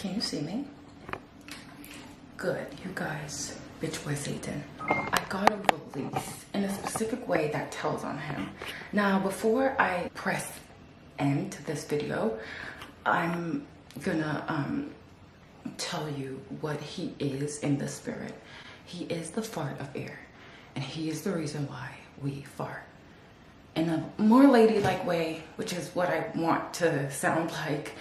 Can you see me? Good, you guys. Bitch boy Satan. I got a release in a specific way that tells on him. Now, before I press end to this video, I'm gonna tell you what he is in the spirit. He is the fart of air, and he is the reason why we fart. In a more ladylike way, which is what I want to sound like,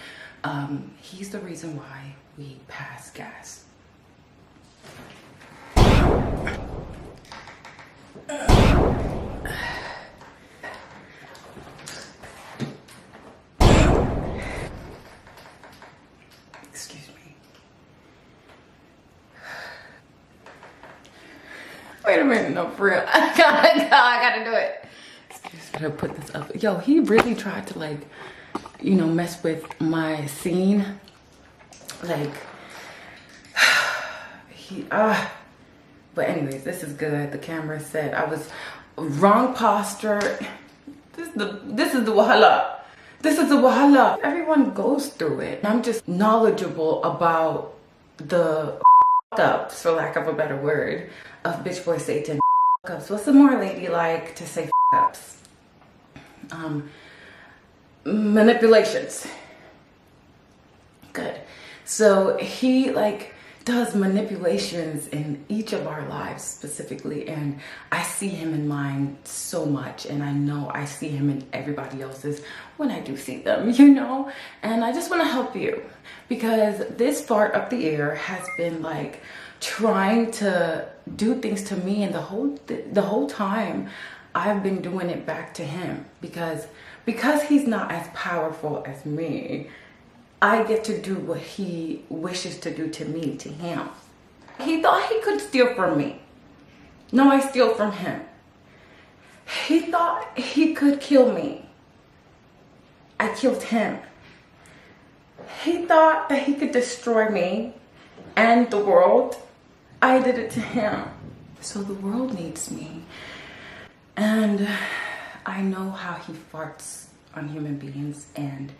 he's the reason why we pass gas. Excuse me. Wait a minute, no, for real. I gotta do it. Excuse me, to put this up. Yo, he really tried to, like, you know, mess with my scene. Like, but anyways, this is good. The camera said I was wrong posture. This is the wahala. This is the wahala. Everyone goes through it. I'm just knowledgeable about the ups, for lack of a better word, of bitch boy Satan ups. What's the more ladylike to say ups? Manipulations. Good. So he like does manipulations in each of our lives specifically, and I see him in mine so much, and I know I see him in everybody else's when I do see them, you know. And I just want to help you, because this fart up the air has been like trying to do things to me, and the whole time I've been doing it back to him, because he's not as powerful as me. I get to do what he wishes to do to me, to him. He thought he could steal from me. No, I steal from him. He thought he could kill me. I killed him. He thought that he could destroy me and the world. I did it to him. So the world needs me. And I know how he farts on human beings and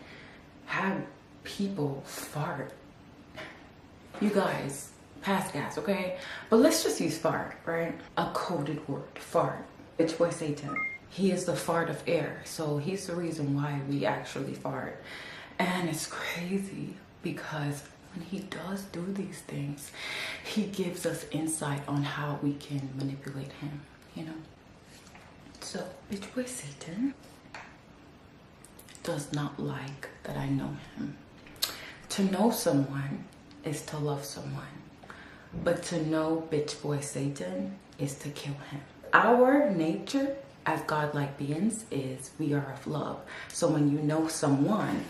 how people fart. You guys, pass gas, okay? But let's just use fart, right? A coded word, fart. Bitch boy Satan. He is the fart of air, so he's the reason why we actually fart. And it's crazy because when he does do these things, he gives us insight on how we can manipulate him, you know? So, bitch boy Satan does not like that I know him. To know someone is to love someone, but to know bitch boy Satan is to kill him. Our nature as godlike beings is we are of love. So when you know someone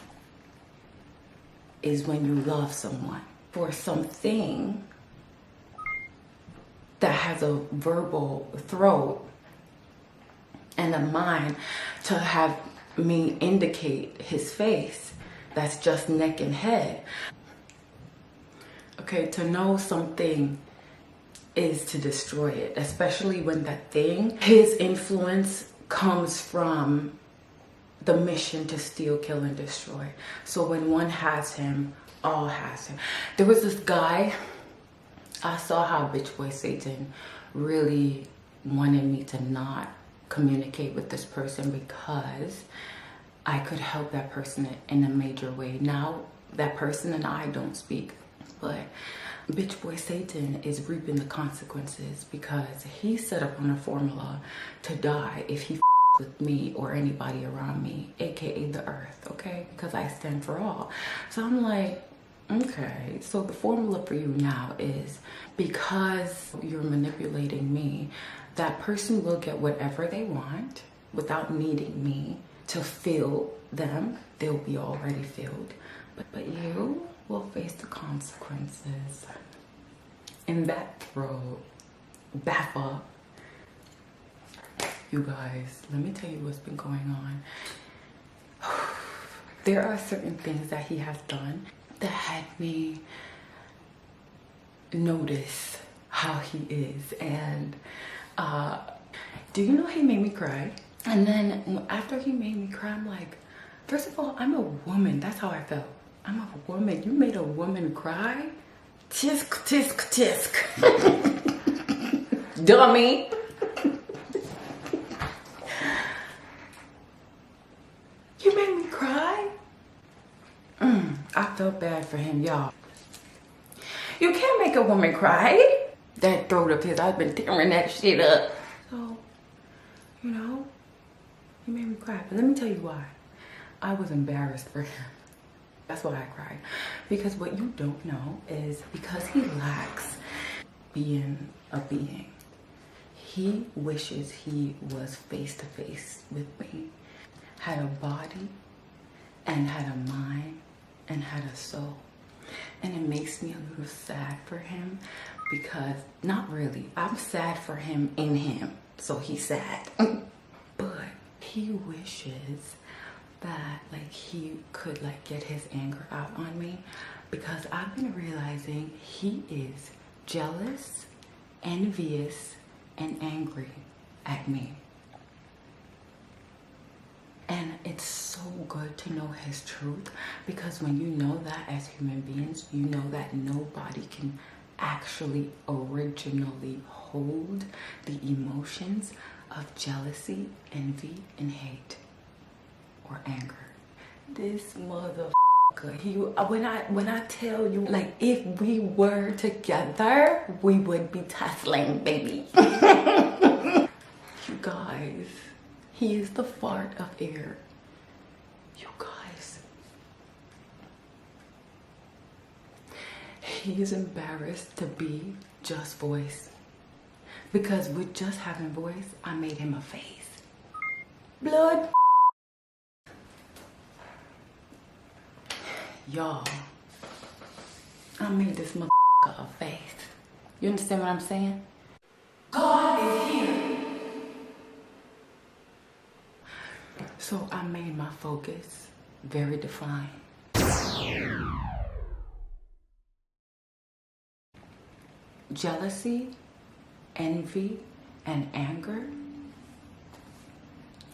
is when you love someone. For something that has a verbal throat and a mind to have me indicate his face, that's just neck and head. Okay, to know something is to destroy it, especially when that thing, his influence comes from the mission to steal, kill, and destroy. So when one has him, all has him. There was this guy, I saw how bitch boy Satan really wanted me to not communicate with this person because I could help that person in a major way. Now that person and I don't speak, but bitch boy Satan is reaping the consequences because he set up on a formula to die if he with me or anybody around me, aka the earth, okay? Because I stand for all. So I'm like, okay, so the formula for you now is because you're manipulating me, that person will get whatever they want without needing me to fill them. They'll be already filled. But you will face the consequences. In that throat, baffa. You guys, let me tell you what's been going on. There are certain things that he has done that had me notice how he is. And do you know he made me cry? And then after he made me cry, I'm like, first of all, I'm a woman. That's how I felt. I'm a woman. You made a woman cry? Tisk, tisk, tisk. Dummy. You made me cry? I felt bad for him, y'all. You can't make a woman cry. That throat of his, I've been tearing that shit up. So, you know, he made me cry. But let me tell you why. I was embarrassed for him. That's why I cried. Because what you don't know is because he lacks being a being, he wishes he was face to face with me, had a body and had a mind and had a soul. And it makes me a little sad for him because, not really, I'm sad for him in him, so he's sad. But he wishes that like he could like get his anger out on me, because I've been realizing he is jealous, envious, and angry at me. And it's so good to know his truth, because when you know that as human beings, you know that nobody can actually originally hold the emotions of jealousy, envy, and hate or anger. This motherfucker, when I tell you, like, if we were together, we would be tussling, baby. You guys, he is the fart of air. You guys. He is embarrassed to be just voice. Because with just having voice, I made him a face. Blood. Y'all, I made this motherfucker a face. You understand what I'm saying? God is here. So I made my focus very defined. Jealousy, envy, and anger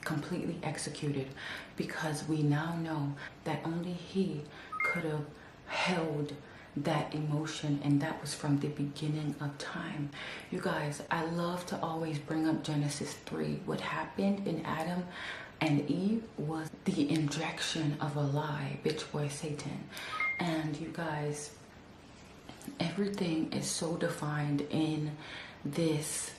completely executed, because we now know that only he could have held that emotion, and that was from the beginning of time. You guys, I love to always bring up Genesis 3. What happened in Adam and Eve was the injection of a lie, bitch boy Satan. And you guys, everything is so defined in this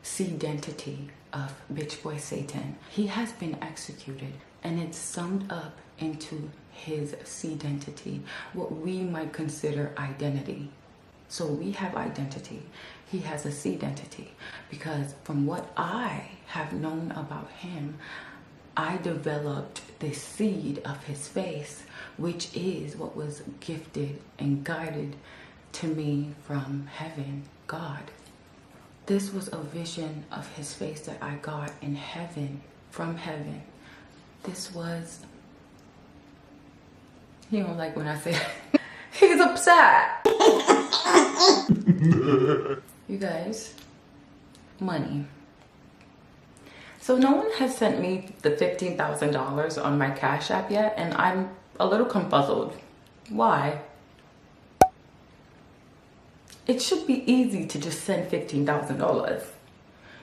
seedentity of bitch boy Satan. He has been executed, and it's summed up into his seedentity, what we might consider identity. So we have identity, he has a seedentity, because from what I have known about him, I developed the seed of his face, which is what was gifted and guided to me from heaven, God. This was a vision of his face that I got in heaven, from heaven. This was, he don't like when I say that. He's upset. You guys, money. So no one has sent me the $15,000 on my Cash App yet, and I'm a little confuzzled. Why? It should be easy to just send $15,000.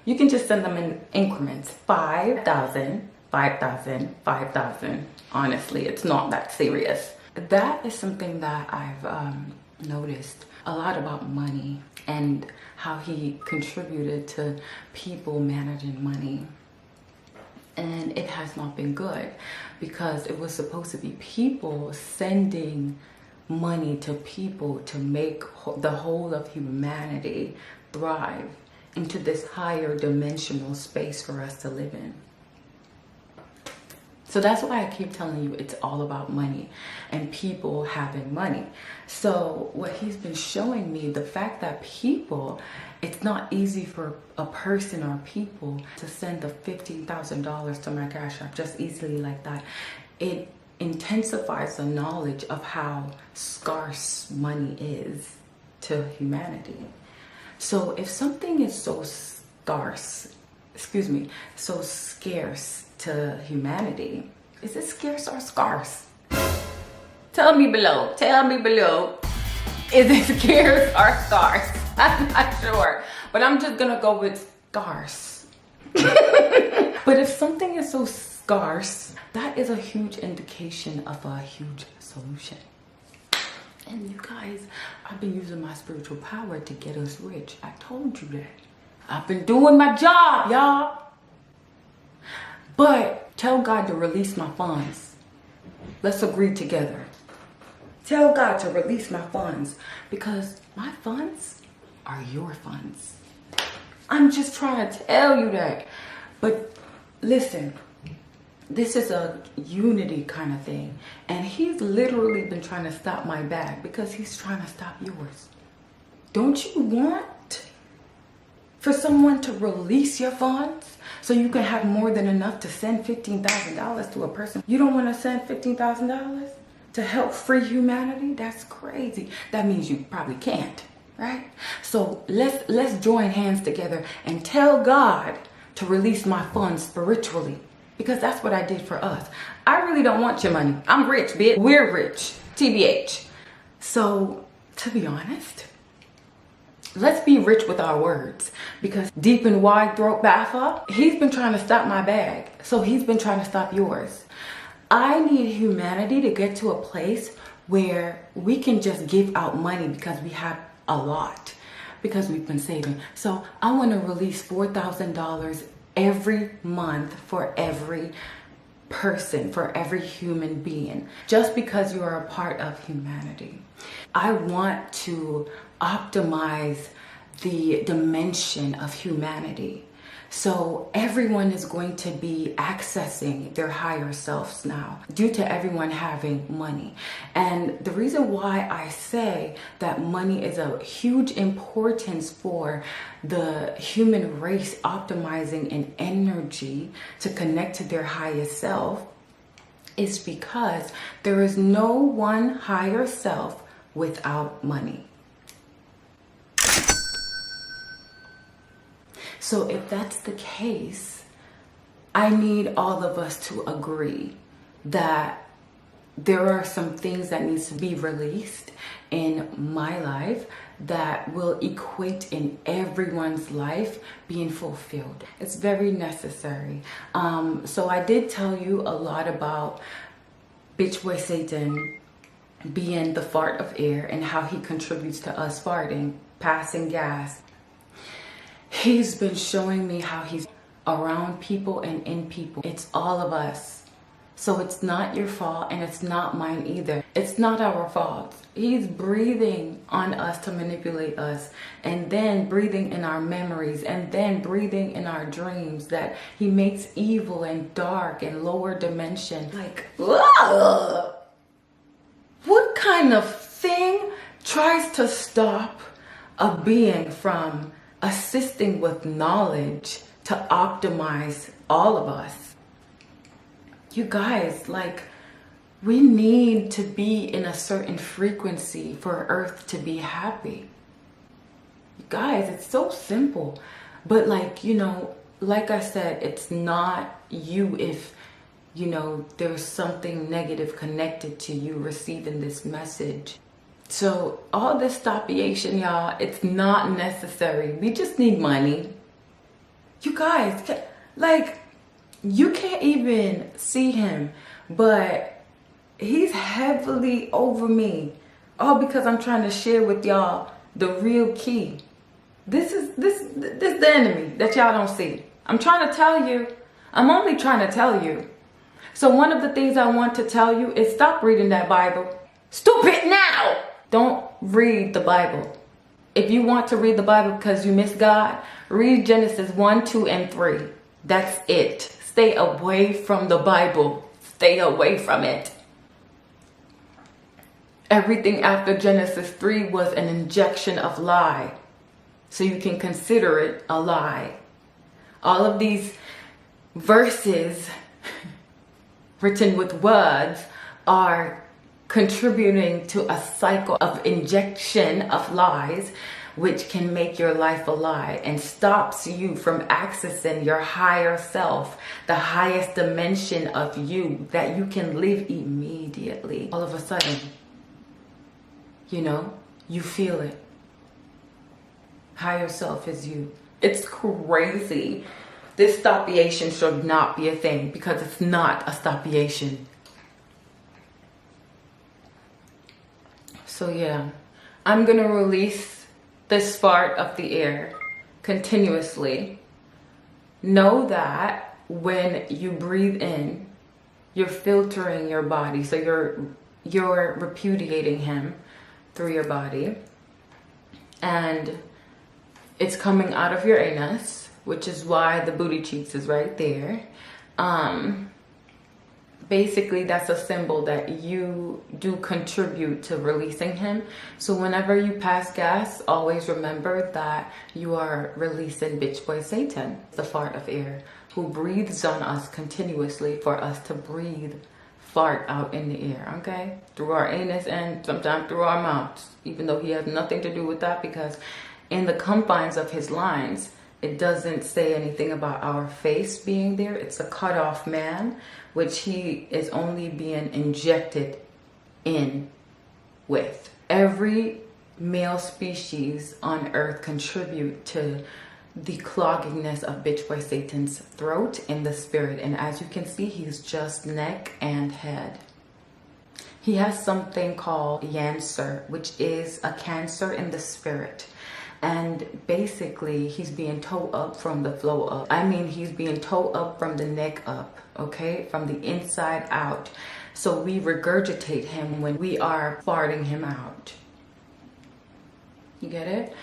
You can just send them in increments. 5,000, 5,000, 5,000. Honestly, it's not that serious. That is something that I've noticed a lot about money, and how he contributed to people managing money. And it has not been good, because it was supposed to be people sending money to people to make the whole of humanity thrive into this higher dimensional space for us to live in. So that's why I keep telling you it's all about money and people having money. So what he's been showing me, the fact that people, it's not easy for a person or people to send the $15,000 to my Cash App just easily like that. It intensifies the knowledge of how scarce money is to humanity. So if something is so scarce, so scarce to humanity, is it scarce or scarce? Tell me below. Tell me below. Is it scares or scars? I'm not sure. But I'm just gonna go with scars. But if something is so scarce, that is a huge indication of a huge solution. And you guys, I've been using my spiritual power to get us rich. I told you that. I've been doing my job, y'all. But tell God to release my funds. Let's agree together. Tell God to release my funds, because my funds are your funds. I'm just trying to tell you that. But listen, this is a unity kind of thing. And he's literally been trying to stop my bag because he's trying to stop yours. Don't you want for someone to release your funds so you can have more than enough to send $15,000 to a person? You don't want to send $15,000 to help free humanity? That's crazy. That means you probably can't, right? So let's join hands together and tell God to release my funds spiritually, because that's what I did for us. I really don't want your money. I'm rich, bitch. We're rich, TBH. So to be honest, let's be rich with our words, because deep and wide throat baffa, he's been trying to stop my bag. So he's been trying to stop yours. I need humanity to get to a place where we can just give out money because we have a lot, because we've been saving. So I want to release $4,000 every month for every person, for every human being, just because you are a part of humanity. I want to optimize the dimension of humanity. So everyone is going to be accessing their higher selves now due to everyone having money. And the reason why I say that money is a huge importance for the human race optimizing in energy to connect to their highest self is because there is no one higher self without money. So if that's the case, I need all of us to agree that there are some things that needs to be released in my life that will equate in everyone's life being fulfilled. It's very necessary. So I did tell you a lot about bitchboysatan being the fart of air and how he contributes to us farting, passing gas. He's been showing me how he's around people and in people. It's all of us. So it's not your fault and it's not mine either. It's not our fault. He's breathing on us to manipulate us, and then breathing in our memories, and then breathing in our dreams that he makes evil and dark and lower dimension. Like, ugh! What kind of thing tries to stop a being from assisting with knowledge to optimize all of us? You guys, like, we need to be in a certain frequency for Earth to be happy. You guys, it's so simple. But like, you know, like I said, it's not you if, you know, there's something negative connected to you receiving this message. So all this stopiation, y'all, it's not necessary. We just need money. You guys, like, you can't even see him, but he's heavily over me. All because I'm trying to share with y'all the real key. This is the enemy that y'all don't see. I'm trying to tell you. I'm only trying to tell you. So one of the things I want to tell you is stop reading that Bible. Stupid now! Don't read the Bible. If you want to read the Bible because you miss God, read Genesis 1, 2, and 3. That's it. Stay away from the Bible. Stay away from it. Everything after Genesis 3 was an injection of lie. So you can consider it a lie. All of these verses written with words are contributing to a cycle of injection of lies, which can make your life a lie and stops you from accessing your higher self, the highest dimension of you that you can live immediately. immediately. All of a sudden, you know, you feel it. Higher self is you. It's crazy. This stopiation should not be a thing because it's not a stopiation. So yeah, I'm gonna release this fart of the air continuously. Know that when you breathe in, you're filtering your body. So you're repudiating him through your body. And it's coming out of your anus, which is why the booty cheeks is right there. Basically, that's a symbol that you do contribute to releasing him. So whenever you pass gas, always remember that you are releasing bitch boy Satan, the fart of air, who breathes on us continuously for us to breathe fart out in the air, okay? Through our anus and sometimes through our mouths, even though he has nothing to do with that, because in the confines of his lines, it doesn't say anything about our face being there. It's a cut-off man, which he is only being injected in with. Every male species on earth contribute to the cloggingness of bitch boy Satan's throat in the spirit. And as you can see, he's just neck and head. He has something called cancer, which is a cancer in the spirit. And basically, he's being towed up from the flow up. I mean, he's being towed up from the neck up, okay? From the inside out. So we regurgitate him when we are farting him out. You get it?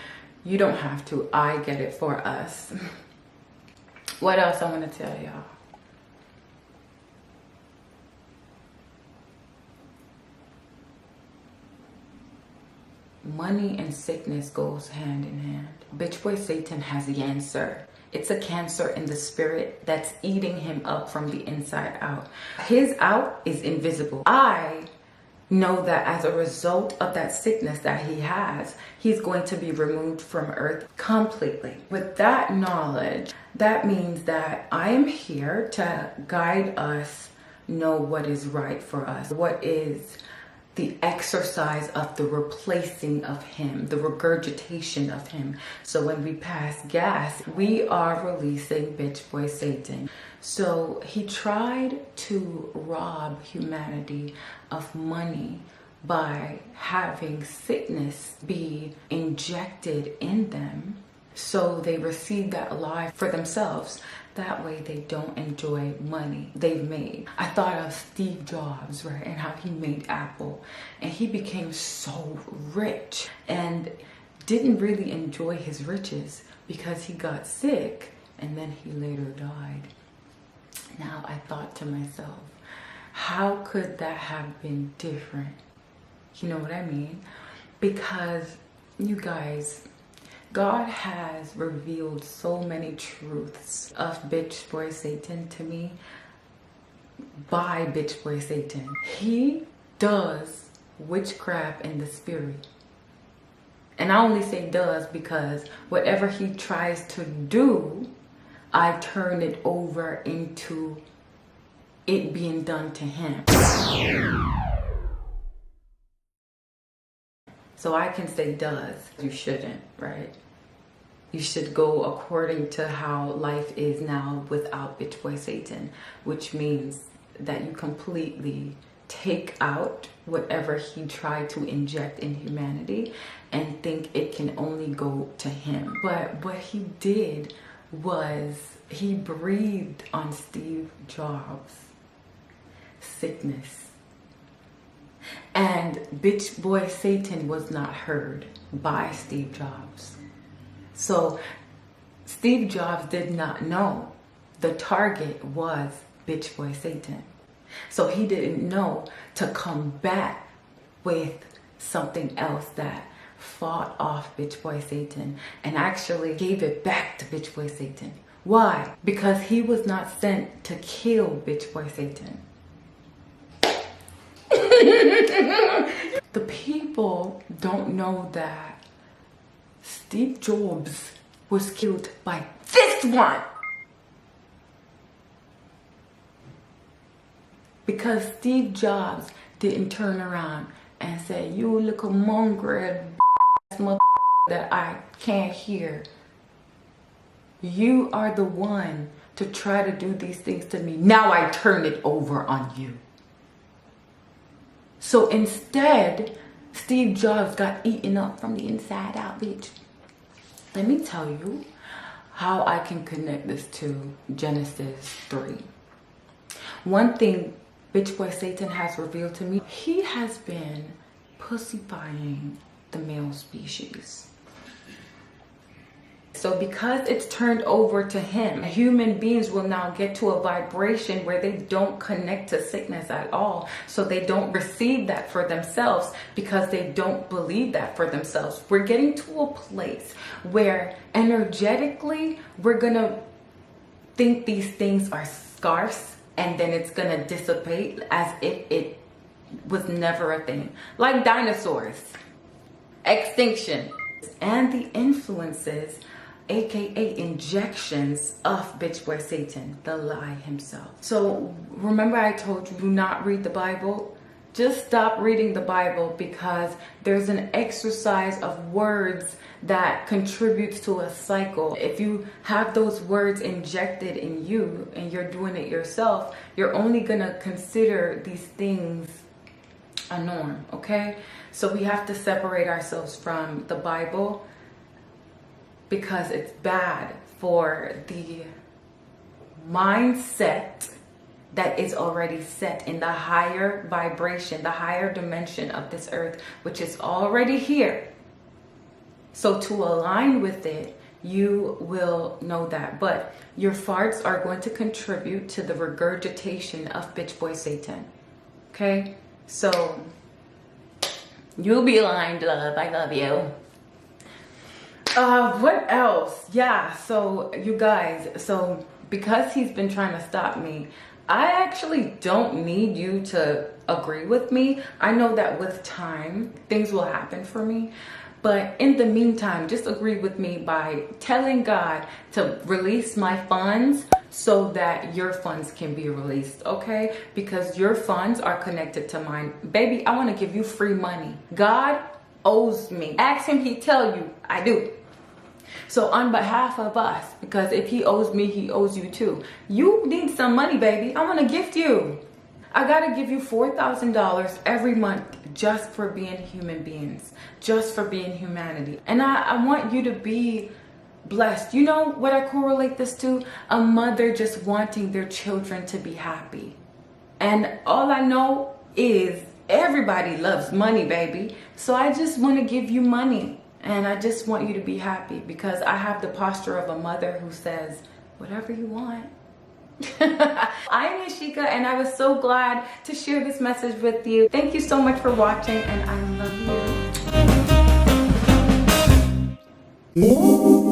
You don't have to. I get it for us. What else I want to tell y'all? Money and sickness goes hand in hand. Bitch boy Satan has cancer. It's a cancer in the spirit that's eating him up from the inside out. His out is invisible. I know that as a result of that sickness that he has, he's going to be removed from earth completely. With that knowledge, that means that I am here to guide us, know what is right for us, what is the exercise of the replacing of him, the regurgitation of him. So when we pass gas, we are releasing bitch boy Satan. So he tried to rob humanity of money by having sickness be injected in them, so they receive that alive for themselves. That way they don't enjoy money they've made. I thought of Steve Jobs, right? And how he made Apple. And he became so rich and didn't really enjoy his riches because he got sick and then he later died. Now I thought to myself, how could that have been different? You know what I mean? Because you guys, God has revealed so many truths of bitch boy Satan to me by bitch boy Satan. He does witchcraft in the spirit. And I only say does because whatever he tries to do, I turn it over into it being done to him. So I can say does. You shouldn't, right? You should go according to how life is now without bitch boy Satan, which means that you completely take out whatever he tried to inject in humanity and think it can only go to him. But what he did was he breathed on Steve Jobs sickness. And bitch boy Satan was not heard by Steve Jobs. So Steve Jobs did not know the target was bitch boy Satan. So he didn't know to combat with something else that fought off bitch boy Satan and actually gave it back to bitch boy Satan. Why? Because he was not sent to kill bitch boy Satan. The people don't know that Steve Jobs was killed by this one. Because Steve Jobs didn't turn around and say, you little mongrel mother that I can't hear. You are the one to try to do these things to me. Now I turn it over on you. So instead, Steve Jobs got eaten up from the inside out, bitch. Let me tell you how I can connect this to Genesis 3. One thing Bitch Boy Satan has revealed to me, he has been pussifying the male species. So because it's turned over to him, human beings will now get to a vibration where they don't connect to sickness at all. So they don't receive that for themselves because they don't believe that for themselves. We're getting to a place where energetically we're gonna think these things are scarce, and then it's gonna dissipate as if it was never a thing. Like dinosaurs, extinction, and the influences, aka injections of Bitch Boy Satan, the lie himself. So remember I told you, do not read the Bible? Just stop reading the Bible, because there's an exercise of words that contributes to a cycle. If you have those words injected in you and you're doing it yourself, you're only gonna consider these things a norm, okay? So we have to separate ourselves from the Bible, because it's bad for the mindset that is already set in the higher vibration, the higher dimension of this earth, which is already here. So to align with it, you will know that. But your farts are going to contribute to the regurgitation of Bitch Boy Satan. Okay? So you'll be aligned, love. I love you. What else? Yeah, so you guys, so because he's been trying to stop me, I actually don't need you to agree with me. I know that with time, things will happen for me. But in the meantime, just agree with me by telling God to release my funds so that your funds can be released, okay? Because your funds are connected to mine. Baby, I want to give you free money. God owes me. Ask him, he tell you. I do. So on behalf of us, because if he owes me, he owes you too. You need some money, baby. I want to gift you. I got to give you $4,000 every month just for being human beings, just for being humanity. And I want you to be blessed. You know what I correlate this to? A mother just wanting their children to be happy. And all I know is everybody loves money, baby. So I just want to give you money. And I just want you to be happy, because I have the posture of a mother who says, whatever you want. I'm Yashika, and I was so glad to share this message with you. Thank you so much for watching, and I love you.